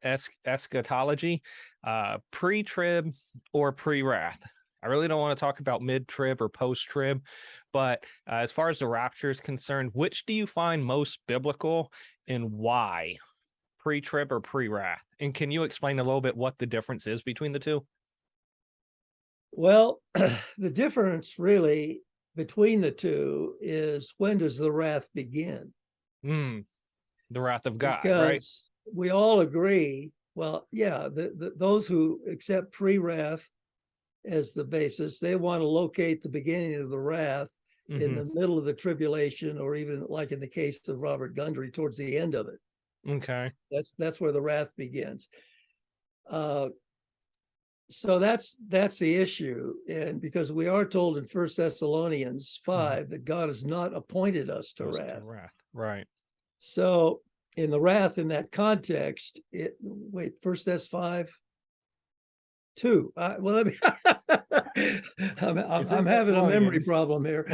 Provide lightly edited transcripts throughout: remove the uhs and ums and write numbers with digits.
eschatology, pre-trib or pre-wrath. I really don't want to talk about mid-trib or post-trib, but as far as the rapture is concerned, which do you find most biblical and why? Pre-trib or pre-wrath? And can you explain a little bit what the difference is between the two? Well, the difference really between the two is, when does the wrath begin? The wrath of God, Because right? we all agree, well, yeah, those who accept pre-wrath as the basis, they want to locate the beginning of the wrath in the middle of the tribulation, or even, like in the case of Robert Gundry, towards the end of it. Okay. That's where the wrath begins. So that's the issue. And because we are told in 1 Thessalonians 5 that God has not appointed us to wrath. Right. So in the wrath, in that context, 1 Thess 5, 2. Well, I'm having a memory problem here.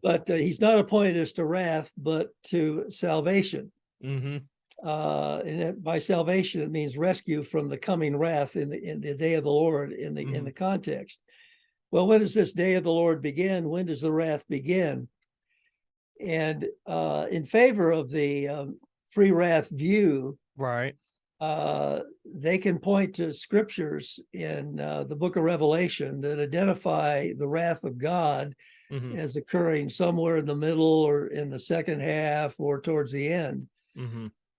But he's not appointed us to wrath, but to salvation. And by salvation, it means rescue from the coming wrath in the day of the Lord, in the context. Well, when does this day of the Lord begin? When does the wrath begin? And in favor of the pre-wrath view, right, they can point to scriptures in the book of Revelation that identify the wrath of God as occurring somewhere in the middle, or in the second half, or towards the end.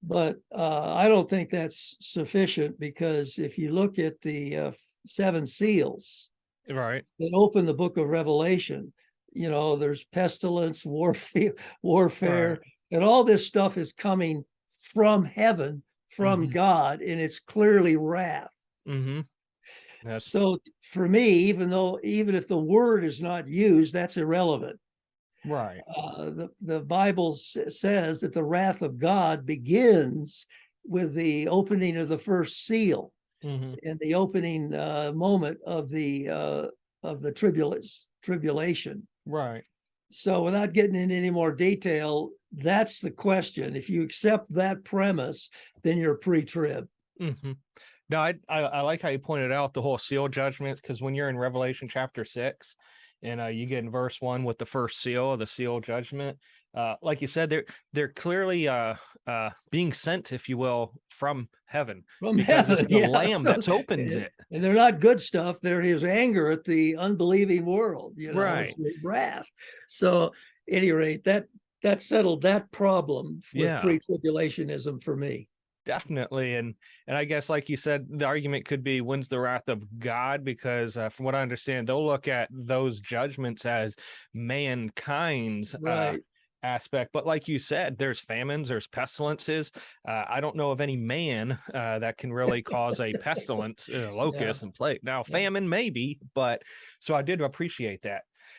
But I don't think that's sufficient, because if you look at the 7 seals right, that open the book of Revelation, there's pestilence, warfare, right, and all this stuff is coming from heaven, from God, and it's clearly wrath. So for me, even if the word is not used, that's irrelevant. Right. The Bible says that the wrath of God begins with the opening of the first seal, and the opening moment of the tribulation. Right. So without getting into any more detail, that's the question. If you accept that premise, then you're pre-trib. No, I like how you pointed out the whole seal judgments, because when you're in Revelation chapter 6, and you get in verse 1 with the first seal of the seal judgment, like you said, they're clearly being sent, if you will, from heaven, because it's the Lamb that opens it. And they're not good stuff. They're his anger at the unbelieving world, right? It's his wrath. So, at any rate, that settled that problem with pre-tribulationism for me. Definitely. And I guess, like you said, the argument could be, when's the wrath of God? Because from what I understand, they'll look at those judgments as mankind's aspect. But like you said, there's famines, there's pestilences. I don't know of any man that can really cause a pestilence, locust and plague. Now, famine maybe, but so I did appreciate that.